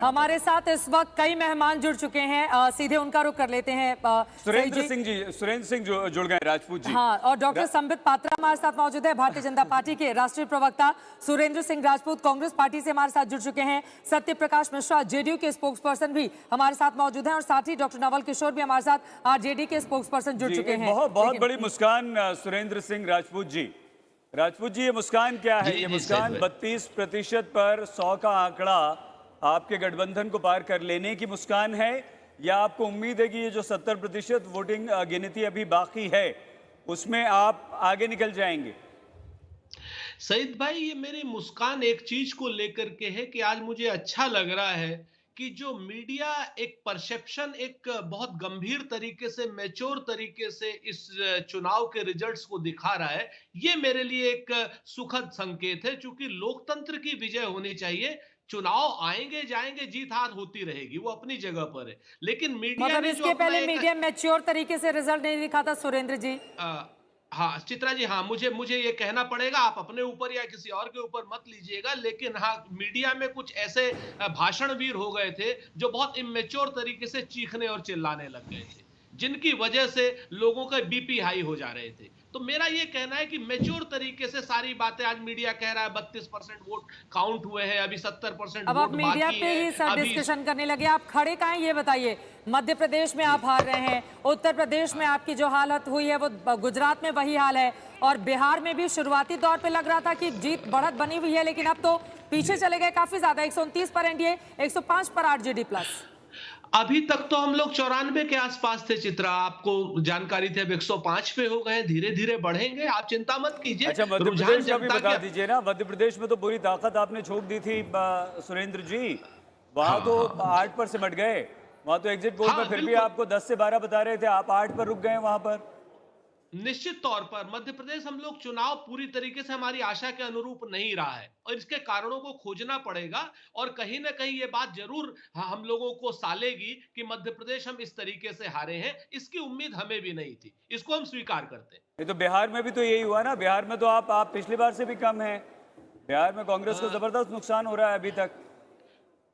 हमारे साथ इस वक्त कई मेहमान जुड़ चुके हैं, सीधे उनका रुख कर लेते हैं। सुरेंद्र सिंह जुड़ गए राजपूत जी। हाँ, और डॉक्टर संबित पात्रा हमारे साथ मौजूद है। भारतीय जनता पार्टी के राष्ट्रीय प्रवक्ता सुरेंद्र सिंह राजपूत कांग्रेस पार्टी से हमारे साथ जुड़ चुके हैं। सत्य प्रकाश मिश्रा जेडीयू के स्पोक्स पर्सन भी हमारे साथ मौजूद हैं और साथ ही डॉक्टर नवल किशोर भी हमारे साथ आरजेडी के स्पोक्स पर्सन जुड़ चुके हैं। बहुत बड़ी मुस्कान सुरेंद्र सिंह राजपूत जी, ये मुस्कान क्या है? ये मुस्कान 32% पर 100 का आंकड़ा आपके गठबंधन को पार कर लेने की मुस्कान है, या आपको उम्मीद है कि ये जो 70% वोटिंग गिनती अभी बाकी है उसमें आप आगे निकल जाएंगे? सईद भाई, ये मेरी मुस्कान एक चीज को लेकर के है कि आज मुझे अच्छा लग रहा है कि जो मीडिया एक परसेप्शन एक बहुत गंभीर तरीके से मैच्योर तरीके से इस चुनाव के रिजल्ट्स को दिखा रहा है। ये मेरे लिए एक सुखद संकेत है, क्योंकि लोकतंत्र की विजय होनी चाहिए। चुनाव आएंगे जाएंगे, जीत हार होती रहेगी, वो अपनी जगह पर है, लेकिन मीडिया मतलब ने जो इसके अपना पहले मीडिया मैच्योर तरीके से रिजल्ट नहीं दिखा था सुरेंद्र जी। हाँ चित्रा जी, हाँ मुझे ये कहना पड़ेगा, आप अपने ऊपर या किसी और के ऊपर मत लीजिएगा, लेकिन हाँ मीडिया में कुछ ऐसे भाषणवीर हो गए थे जो बहुत इमेच्योर तरीके से चीखने और चिल्लाने लग गए थे, जिनकी वजह से लोगों का बीपी हाई हो जा रहे थे। तो मेरा ये कहना है कि मैच्योर तरीके से सारी बातें, आज मीडिया कह रहा है 32% वोट काउंट हुए हैं, अभी 70% अब आप मीडिया पे ही सर डिस्कशन करने लगे, आप खड़े कहाँ हैं ये बताइए। मध्य प्रदेश में आप हार रहे हैं, उत्तर प्रदेश में आपकी जो हालत हुई है वो गुजरात में वही हाल है, और बिहार में भी शुरुआती दौर पे लग रहा था कि जीत बढ़त बनी हुई है, लेकिन अब तो पीछे चले गए काफी ज्यादा। 129 पर एनडीए, 105 पर आरजेडी प्लस। अभी तक तो हम लोग 94 के आसपास थे चित्रा, आपको जानकारी थी। अब 105 पे हो गए, धीरे धीरे बढ़ेंगे, आप चिंता मत कीजिए। अच्छा, मध्य प्रदेश का भी बता दीजिए ना। मध्य प्रदेश में तो पूरी ताकत आपने झोंक दी थी सुरेंद्र जी, वहां तो 8 पर सिमट गए। वहां तो एग्जिट पोल में फिर भी आपको 10 से 12 बता रहे थे, आप 8 पर रुक गए वहां पर। निश्चित तौर पर मध्य प्रदेश हम लोग चुनाव पूरी तरीके से हमारी आशा के अनुरूप नहीं रहा है, और इसके कारणों को खोजना पड़ेगा, और कहीं ना कहीं ये बात जरूर हम लोगों को सालेगी कि मध्य प्रदेश हम इस तरीके से हारे हैं। इसकी उम्मीद हमें भी नहीं थी, इसको हम स्वीकार करते हैं। ये तो बिहार में भी तो यही हुआ ना। बिहार में तो आप पिछली बार से भी कम हैं। बिहार में कांग्रेस को जबरदस्त नुकसान हो रहा है अभी तक।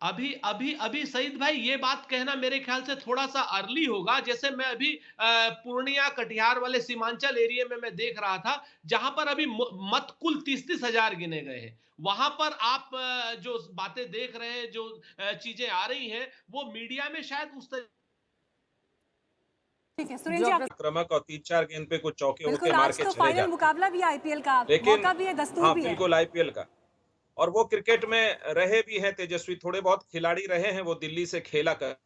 अभी सईद भाई, ये बात कहना मेरे ख्याल से थोड़ा सा अर्ली होगा। जैसे मैं अभी पूर्णिया कटिहार वाले सीमांचल एरिया में मैं देख रहा था, जहां पर अभी मत कुल 30-30 हजार गिने गए हैं। वहां पर आप जो बातें देख रहे हैं, जो चीजें आ रही हैं, वो मीडिया में शायद उस तरह। ठीक है सुरेंद्र जी, आक्रामक और 3-4 गेंद पे कुछ चौके बिल्कुल होके मार आज के तो चले फाइनल जाते, मुकाबला भी आईपीएल का लेकिन मौका भी है, दस्तूर हाँ भी है। बिल्कुल आईपीएल का। और वो क्रिकेट में रहे भी हैं तेजस्वी, थोड़े बहुत खिलाड़ी रहे हैं, वो दिल्ली से खेला कर।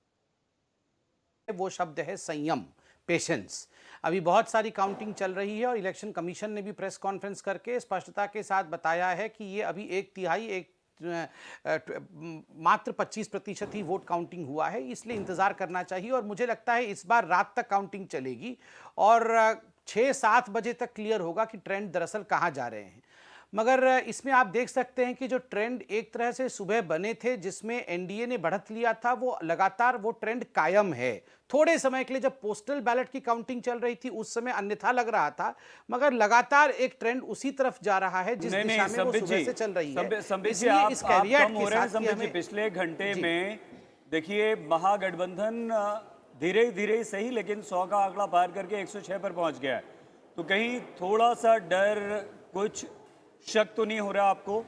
वो शब्द है संयम, पेशेंस। अभी बहुत सारी काउंटिंग चल रही है और इलेक्शन कमीशन ने भी प्रेस कॉन्फ्रेंस करके स्पष्टता के साथ बताया है कि ये अभी 1/3 मात्र 25% ही वोट काउंटिंग हुआ है, इसलिए इंतजार करना चाहिए। और मुझे लगता है इस बार रात तक काउंटिंग चलेगी और 6-7 बजे तक क्लियर होगा कि ट्रेंड दरअसल कहाँ जा रहे हैं। मगर इसमें आप देख सकते हैं कि जो ट्रेंड एक तरह से सुबह बने थे जिसमें एनडीए ने बढ़त लिया था, वो लगातार वो ट्रेंड कायम है। थोड़े समय के लिए जब पोस्टल बैलेट की काउंटिंग चल रही थी उस समय अन्यथा लग रहा था, मगर लगातार एक ट्रेंड उसी तरफ जा रहा है जिस दिशा में वो सुबह से चल रही है। इसलिए इस कैविएट के साथ कि पिछले घंटे में देखिए महागठबंधन धीरे धीरे सही, लेकिन 100 का आंकड़ा पार करके 106 पर पहुंच गया है। तो कहीं थोड़ा सा डर, कुछ शक तो नहीं हो रहा आपको?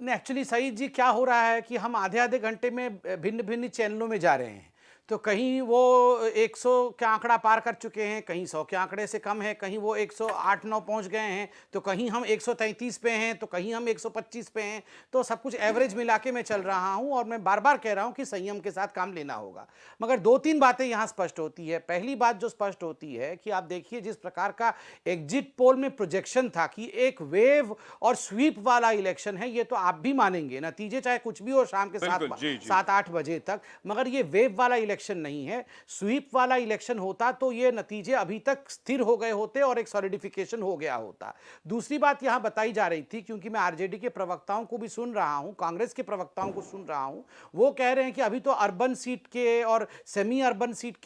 एक्चुअली सईद जी क्या हो रहा है कि हम आधे आधे घंटे में भिन्न भिन्न चैनलों में जा रहे हैं, तो कहीं वो 100 का आंकड़ा पार कर चुके हैं, कहीं 100 के आंकड़े से कम है, कहीं वो 108-9 पहुंच गए हैं, तो कहीं हम 133 पे हैं, तो कहीं हम 125 पे हैं। तो सब कुछ एवरेज मिला के मैं चल रहा हूं और मैं बार बार कह रहा हूं कि संयम के साथ काम लेना होगा। मगर 2-3 बातें यहां स्पष्ट होती है। पहली बात जो स्पष्ट होती है कि आप देखिए जिस प्रकार का एग्जिट पोल में प्रोजेक्शन था कि एक वेव और स्वीप वाला इलेक्शन है, ये तो आप भी मानेंगे, नतीजे चाहे कुछ भी हो शाम के 7-8 बजे तक, मगर ये वेव वाला इलेक्शन नहीं है। स्वीप वाला इलेक्शन होता तो ये नतीजे अभी तक स्थिर हो गए होते और एक सॉलिडिफिकेशन हो गया होता। दूसरी बात यहां बताई जा रही थी, क्योंकि मैं आरजेडी के प्रवक्ताओं को भी सुन रहा हूं, कांग्रेस के प्रवक्ताओं को सुन रहा हूं, वो कह रहे हैं कि अभी तो अर्बन सीट के और सेमी अर्बन सीट के